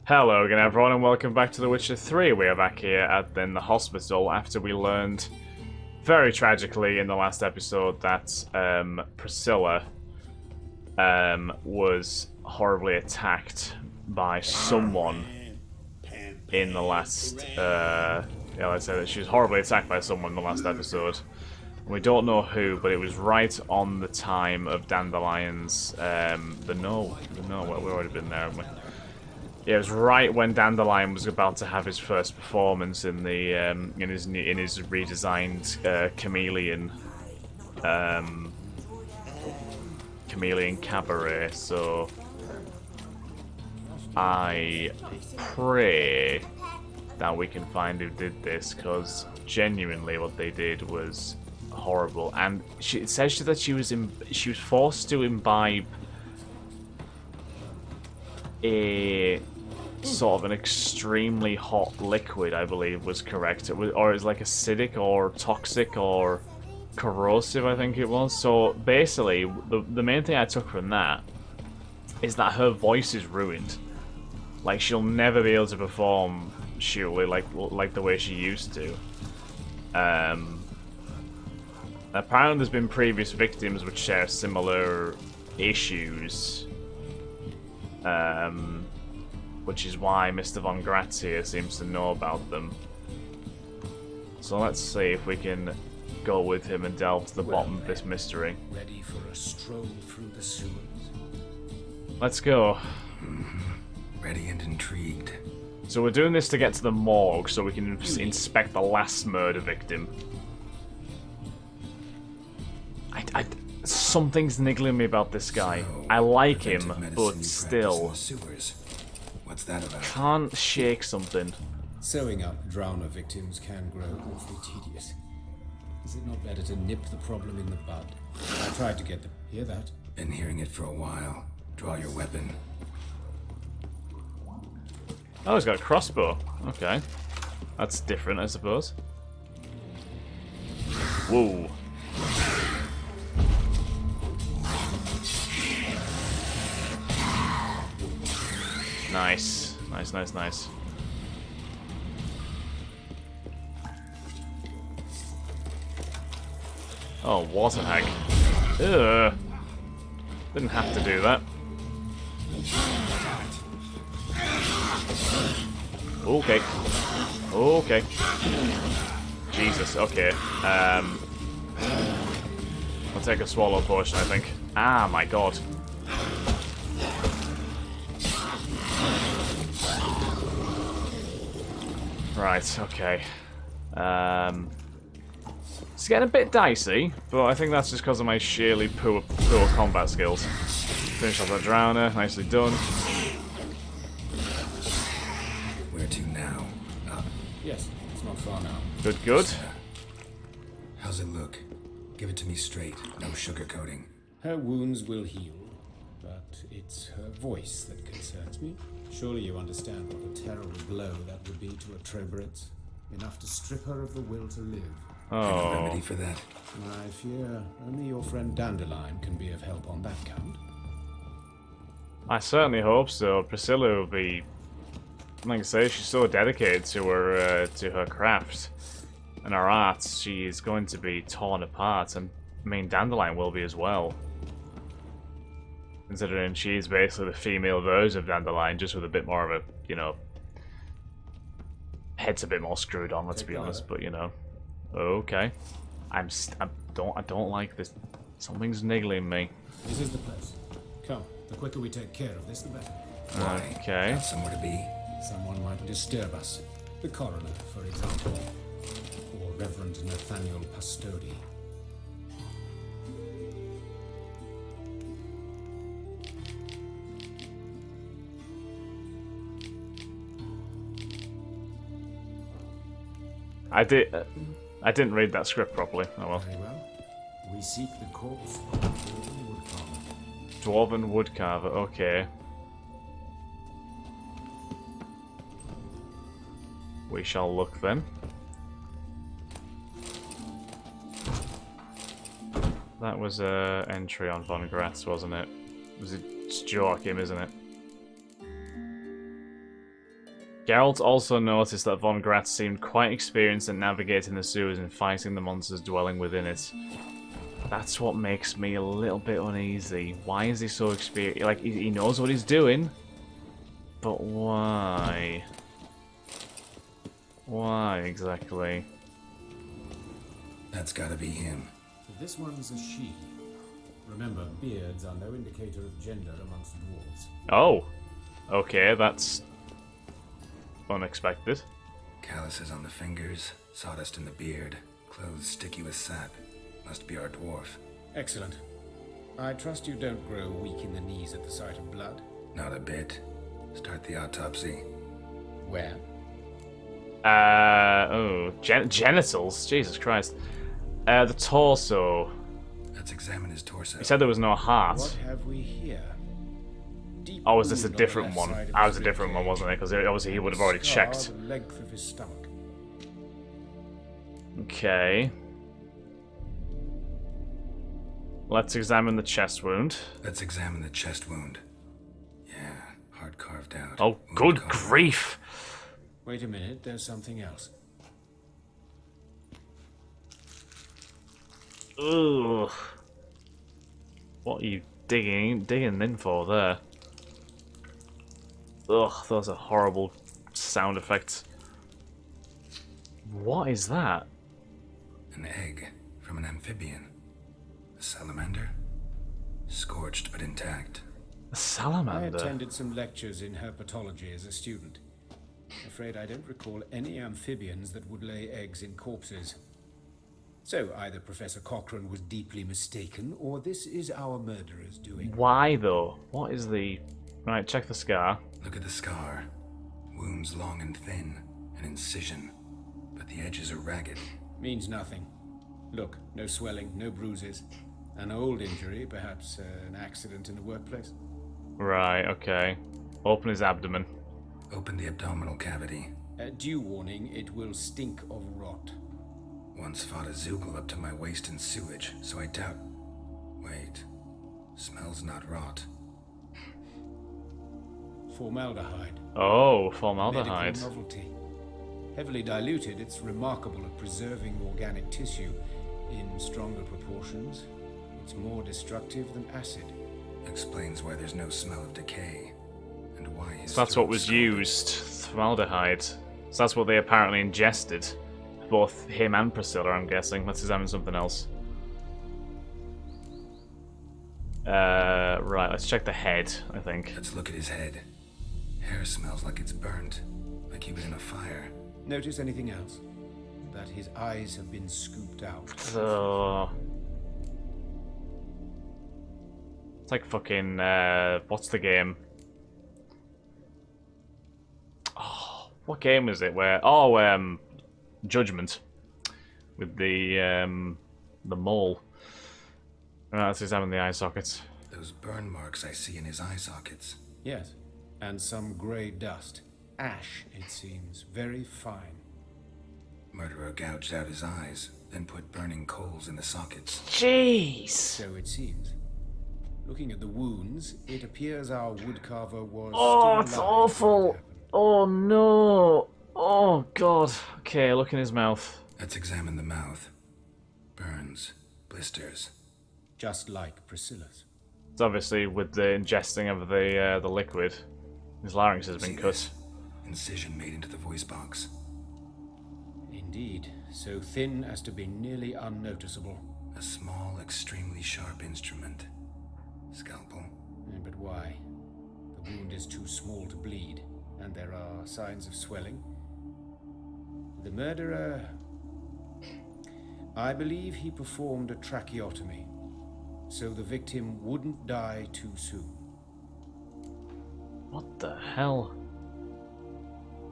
Hello again everyone and welcome back to The Witcher 3. We are back here in the hospital after we learned very tragically in the last episode that Priscilla was horribly attacked by someone in the last let's say that she was horribly attacked by someone in the last episode. We don't know who, but it was right on the time of Dandelion's we've already been there, haven't we? Yeah, it was right when Dandelion was about to have his first performance in the in his redesigned chameleon cabaret. So I pray that we can find who did this, because genuinely what they did was horrible. And it says that she was forced to imbibe a sort of an extremely hot liquid, I believe was correct. It was, or it's like acidic or toxic or corrosive, I think it was. So basically, the main thing I took from that is that her voice is ruined. Like, she'll never be able to perform, surely, like the way she used to. Apparently there's been previous victims which share similar issues. Which is why Mr. Von Grazia seems to know about them. So let's see if we can go with him and delve to the bottom of this mystery. Ready for a stroll through the sewers? Let's go. Ready and intrigued. So we're doing this to get to the morgue so we can inspect the last murder victim. Something's niggling me about this guy. I like him, but still. What's that about? Can't shake something. Sewing up drowner victims can grow awfully tedious. Is it not better to nip the problem in the bud? I tried to get them. Hear that? Been hearing it for a while. Draw your weapon. Oh, he's got a crossbow. Okay. That's different, I suppose. Whoa. Nice. Nice. Oh, water hag. Ugh. Didn't have to do that. Okay. Jesus, okay. I'll take a swallow potion, I think. Ah, my god. Right, okay. It's getting a bit dicey, but I think that's just because of my sheerly poor combat skills. Finish off that drowner, nicely done. Where to now? Up. Yes, it's not far now. Good. How's it look? Give it to me straight, no sugarcoating. Her wounds will heal, but it's her voice that concerns me. Surely you understand what a terrible blow that would be to a Trobritz. Enough to strip her of the will to live. Oh. Any remedy for that? I fear only your friend Dandelion can be of help on that count. I certainly hope so. Priscilla will be, like I say, she's so dedicated to her craft and her arts. She is going to be torn apart, and I mean Dandelion will be as well. Considering she's basically the female version of Dandelion, just with a bit more of a, head's a bit more screwed on. Let's be honest, but okay. I don't like this. Something's niggling me. This is the place. Come, the quicker we take care of this, the better. Okay. Got somewhere to be? Someone might disturb us. The coroner, for example. Or Reverend Nathaniel Pastodi. I didn't read that script properly. Oh well. Very well. We seek the corpse of the Dwarven woodcarver. Okay. We shall look then. That was a entry on Von Gratz, wasn't it? It's Joachim, isn't it? Geralt also noticed that von Gratz seemed quite experienced at navigating the sewers and fighting the monsters dwelling within it. That's what makes me a little bit uneasy. Why is he so experienced? Like, he knows what he's doing, but why? Why exactly? That's gotta be him. This one's a she. Remember, beards are no indicator of gender amongst dwarves. Oh, okay, that's unexpected. Calluses on the fingers, sawdust in the beard, clothes sticky with sap. Must be our dwarf. Excellent. I trust you don't grow weak in the knees at the sight of blood. Not a bit. Start the autopsy. Where? Genitals? Jesus Christ. The torso. Let's examine his torso. He said there was no heart. What have we here? Deep Oh, was this a wound on the different left one? side of That his was a different one, ribcage. wasn't it? Because obviously he would have already Scar checked. the length of his stomach. Okay. Let's examine the chest wound. Let's examine the chest wound. Yeah, heart carved out. Oh, Wound good carved. grief! Wait a minute, there's something else. Ugh. What are you digging in for there? Ugh, those are horrible sound effects. What is that? An egg from an amphibian. A salamander? Scorched but intact. A I salamander? attended some lectures in herpetology as a student. Afraid I don't recall any amphibians that would lay eggs in corpses. So either Professor Cochrane was deeply mistaken, or this is our murderer's doing. Why though? What is the... Right, check the scar. Look at the scar. Wounds long and thin. An incision. But the edges are ragged. Means nothing. Look, no swelling, no bruises. An old injury, perhaps an accident in the workplace. Right, okay. Open his abdomen. Open the abdominal cavity. Due warning, it will stink of rot. Once fought a Zoogle up to my waist in sewage, so I doubt... Wait. Smells not rot. Formaldehyde. Oh, formaldehyde. Medical novelty. Heavily diluted, it's remarkable at preserving organic tissue. In stronger proportions, it's more destructive than acid. Explains why there's no smell of decay. And why his So that's throat what was scalded. used. Formaldehyde. So that's what they apparently ingested. Both him and Priscilla, I'm guessing. Let's examine something else. Right, let's check the head, I think. Let's look at his head. Hair smells like it's burnt. Like he was in a fire. Notice anything else? That his eyes have been scooped out. So... It's like fucking, what's the game? Oh, what game is it where... Oh, Judgment. With the mole. Right, let's examine the eye sockets. Those burn marks I see in his eye sockets. Yes, and some grey dust. Ash, it seems. Very fine. Murderer gouged out his eyes, then put burning coals in the sockets. Jeez! So it seems. Looking at the wounds, it appears our woodcarver was Oh, still it's alive when it awful! happened. Oh no! Oh god. Okay, look in his mouth. Let's examine the mouth. Burns, blisters. Just like Priscilla's. It's obviously with the ingesting of the liquid. His larynx has been See cut. this? Incision made into the voice box. Indeed, so thin as to be nearly unnoticeable. A small, extremely sharp instrument. Scalpel. But why? The wound is too small to bleed, and there are signs of swelling. The murderer... I believe he performed a tracheotomy, so the victim wouldn't die too soon. What the hell?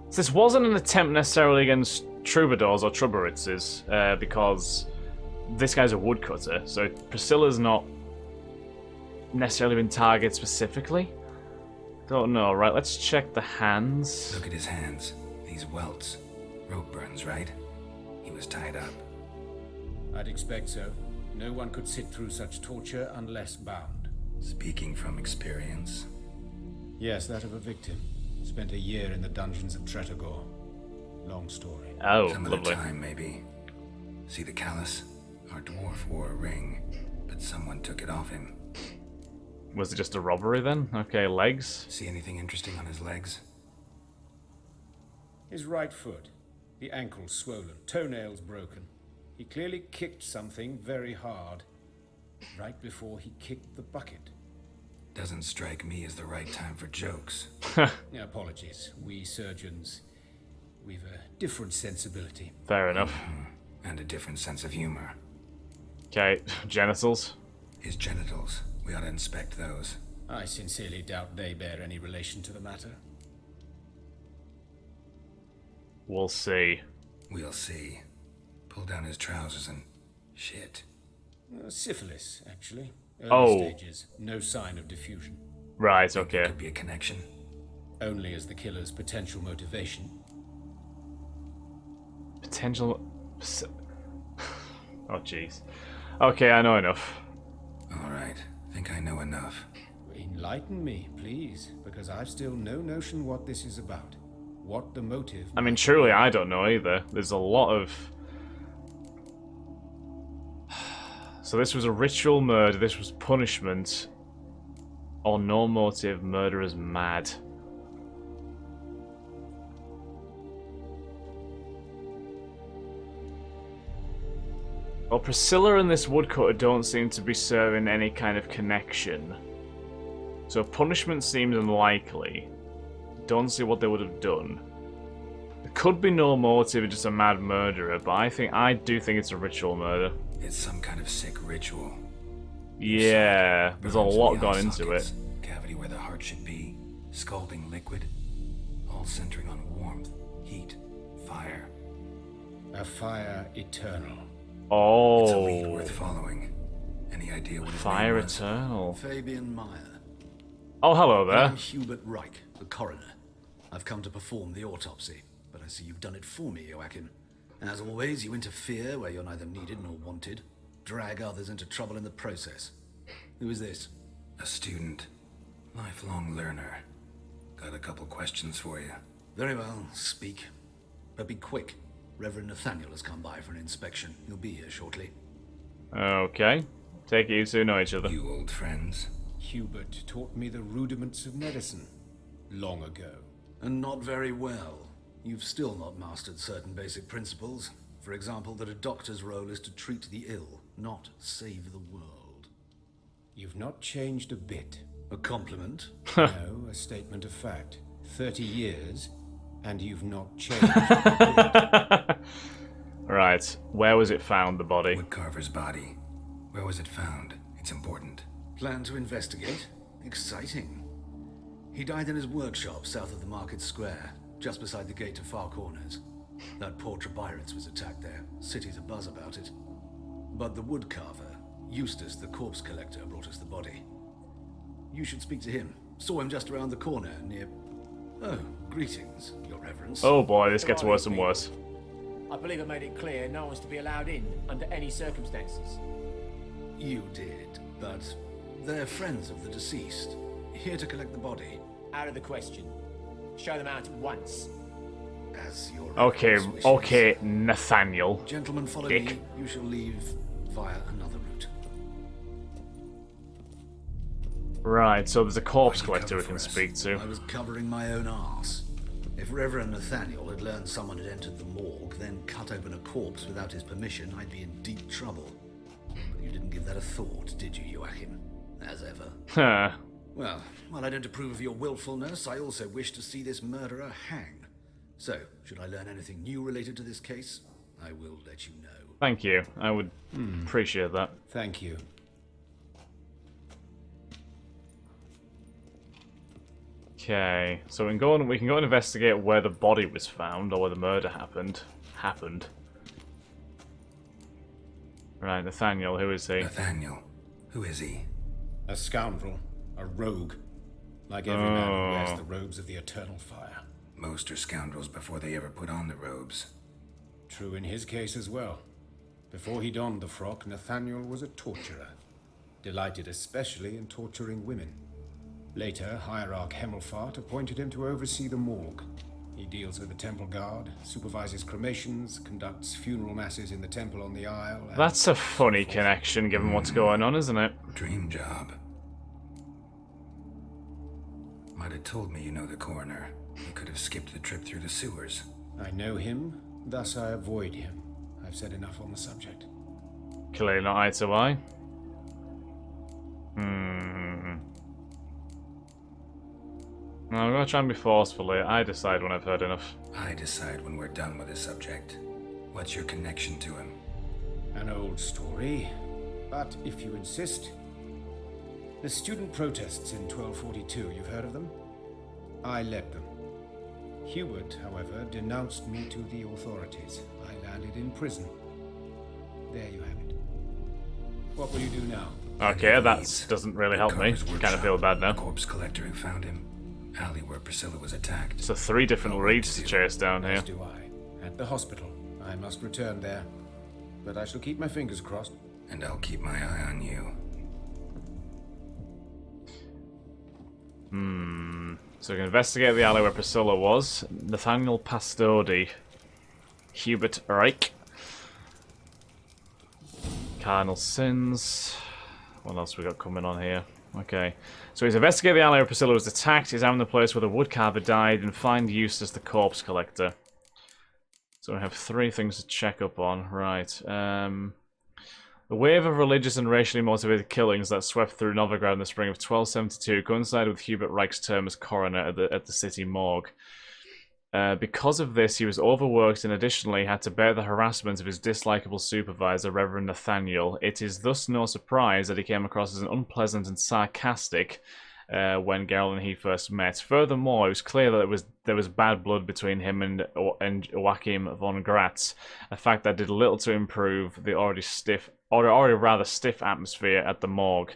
So this wasn't an attempt necessarily against troubadours or trouberitzes, because this guy's a woodcutter, so Priscilla's not necessarily been targeted specifically. Don't know, right? Let's check the hands. Look at his hands. These welts. Rope burns, right? He was tied up. I'd expect so. No one could sit through such torture unless bound. Speaking from experience. Yes, that of a victim. Spent a year in the dungeons of Tretogor. Long story. Oh, Some lovely. other time, maybe. See the callus? Our dwarf wore a ring, but someone took it off him. Was it just a robbery then? Okay, legs. See anything interesting on his legs? His right foot. The ankle swollen, toenails broken. He clearly kicked something very hard. Right before he kicked the bucket. Doesn't strike me as the right time for jokes. Apologies. We surgeons, we've a different sensibility. Fair enough. And a different sense of humor. Okay, genitals. His genitals. We ought to inspect those. I sincerely doubt they bear any relation to the matter. We'll see. We'll see. Pull down his trousers and... shit. Syphilis, actually. Early Oh. stages. No sign of diffusion. Right, There okay. could be a connection. Only as the killer's potential motivation. Potential... Oh, jeez. Okay, I know enough. Alright. Think I know enough. Enlighten me, please, because I've still no notion what this is about. What the motive... I mean, truly, I don't know either. There's a lot of... So this was a ritual murder, this was punishment, or no motive, murderer's mad. Well, Priscilla and this woodcutter don't seem to be serving any kind of connection. So punishment seems unlikely. Don't see what they would have done. There could be no motive, just a mad murderer, but I do think it's a ritual murder. It's some kind of sick ritual. Yeah, there's a Burns in lot the gone eye into it. sockets, cavity where the heart should be, scalding liquid, all centering on warmth, heat, fire. A fire eternal. It's a lead Oh, worth following. Any idea what his Fire name was? Eternal. Fabian Meyer. Oh, hello I'm there. Hubert Reich, the coroner. I've come to perform the autopsy, but I see you've done it for me, Joachim. As always, you interfere where you're neither needed nor wanted. Drag others into trouble in the process. Who is this? A student. Lifelong learner. Got a couple questions for you. Very well, speak. But be quick. Reverend Nathaniel has come by for an inspection. He'll be here shortly. Okay. Take it you two know each other. You old friends? Hubert taught me the rudiments of medicine. Long ago. And not very well. You've still not mastered certain basic principles. For example, that a doctor's role is to treat the ill, not save the world. You've not changed a bit. A compliment? No, a statement of fact. 30 years, and you've not changed a bit. Right. Where was it found, the body? Woodcarver's body. Where was it found? It's important. Plan to investigate? Exciting. He died in his workshop south of the market square, just beside the gate to Far Corners. That poor Trebirates was attacked there. City's abuzz about it. But the woodcarver, Eustace the corpse collector, brought us the body. You should speak to him. Saw him just around the corner near... Oh, greetings, your reverence. Oh boy, this gets worse and worse. I believe I made it clear no one's to be allowed in under any circumstances. You did, but they're friends of the deceased. Here to collect the body. Out of the question. Show them out once. As your Okay, reverence wishes. okay, Nathaniel. Gentlemen, follow Dick. me. You shall leave via another route. Right, so there's a corpse Why you collector we cover can for us? speak to. I was covering my own arse. If Reverend Nathaniel had learned someone had entered the morgue, then cut open a corpse without his permission, I'd be in deep trouble. But you didn't give that a thought, did you, Joachim? As ever. Huh. Well, while I don't approve of your willfulness, I also wish to see this murderer hang. So, should I learn anything new related to this case, I will let you know. Thank you. I would appreciate that. Thank you. Okay, so we can go and investigate where the body was found, or where the murder happened. Right, Nathaniel, who is he? Nathaniel. Who is he? A scoundrel. A rogue. Like every man who wears the robes of the eternal fire. Most are scoundrels before they ever put on the robes. True in his case as well. Before he donned the frock, Nathaniel was a torturer. Delighted especially in torturing women. Later, Hierarch Hemmelfart appointed him to oversee the morgue. He deals with the temple guard, supervises cremations, conducts funeral masses in the temple on the Isle. That's a funny connection, given what's going on, isn't it? Dream job. Might have told me you know the coroner. You could have skipped the trip through the sewers. I know him, thus I avoid him. I've said enough on the subject. Clearly not eye to eye. No, I'm gonna try and be forceful here. I decide when I've heard enough. I decide when we're done with the subject. What's your connection to him? An old story, but if you insist. The student protests in 1242, you've heard of them? I led them. Hubert, however, denounced me to the authorities. I landed in prison. There you have it. What will you do now? Okay, that doesn't really help me. Kind of feel bad now. The corpse collector who found him. Alley where Priscilla was attacked. So 3 different leads to chase down here. As do I. At the hospital. I must return there. But I shall keep my fingers crossed. And I'll keep my eye on you. So we can investigate the alley where Priscilla was. Nathaniel Pastodi. Hubert Reich. Cardinal Sins. What else we got coming on here? Okay. So he's investigated the alley where Priscilla was attacked, examine the place where the woodcarver died, and find Eustace the corpse collector. So we have 3 things to check up on. Right. The wave of religious and racially motivated killings that swept through Novigrad in the spring of 1272 coincided with Hubert Reich's term as coroner at the city morgue. Because of this, he was overworked and additionally had to bear the harassment of his dislikable supervisor, Reverend Nathaniel. It is thus no surprise that he came across as an unpleasant and sarcastic when Geralt and he first met. Furthermore, it was clear that there was bad blood between him and Joachim von Gratz, a fact that did little to improve the already rather stiff atmosphere at the morgue.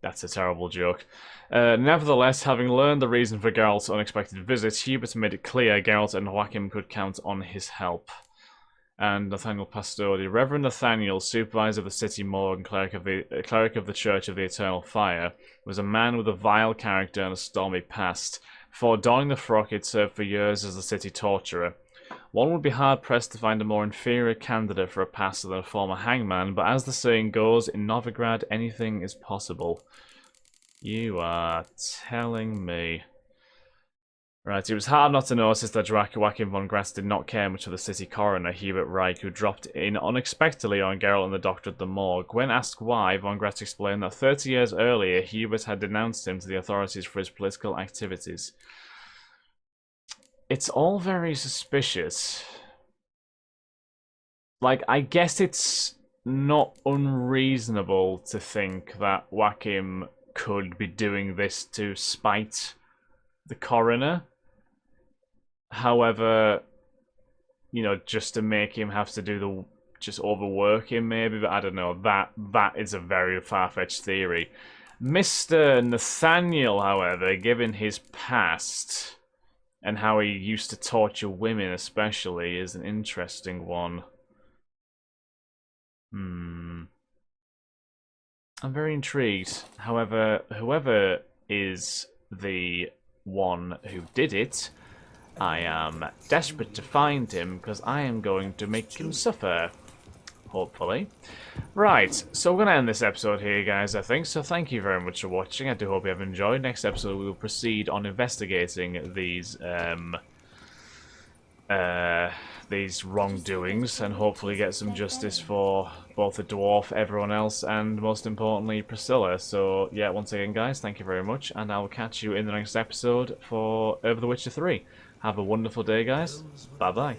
That's a terrible joke. Nevertheless, having learned the reason for Geralt's unexpected visit, Hubert made it clear Geralt and Joachim could count on his help. And Nathaniel Pastodi, Reverend Nathaniel, supervisor of the city morgue and cleric of the Church of the Eternal Fire, was a man with a vile character and a stormy past. Before donning the frock, he'd served for years as the city torturer. One would be hard-pressed to find a more inferior candidate for a pastor than a former hangman, but as the saying goes, in Novigrad anything is possible. You are telling me. Right, it was hard not to notice that Joachim von Gratz did not care much for the city coroner, Hubert Reich, who dropped in unexpectedly on Geralt and the doctor at the morgue. When asked why, von Gratz explained that 30 years earlier, Hubert had denounced him to the authorities for his political activities. It's all very suspicious. Like, I guess it's not unreasonable to think that Joachim could be doing this to spite the coroner. However, you know, just to make him have to just overwork him maybe, but I don't know, that is a very far-fetched theory. Mr. Nathaniel, however, given his past and how he used to torture women especially, is an interesting one. I'm very intrigued. However, whoever is the one who did it, I am desperate to find him because I am going to make him suffer. Hopefully. Right, so we're going to end this episode here, guys, I think. So thank you very much for watching. I do hope you have enjoyed. Next episode, we will proceed on investigating these wrongdoings and hopefully get some justice for both the dwarf, everyone else, and most importantly, Priscilla. So, yeah, once again, guys, thank you very much, and I will catch you in the next episode for Over the Witcher 3. Have a wonderful day, guys. Bye-bye.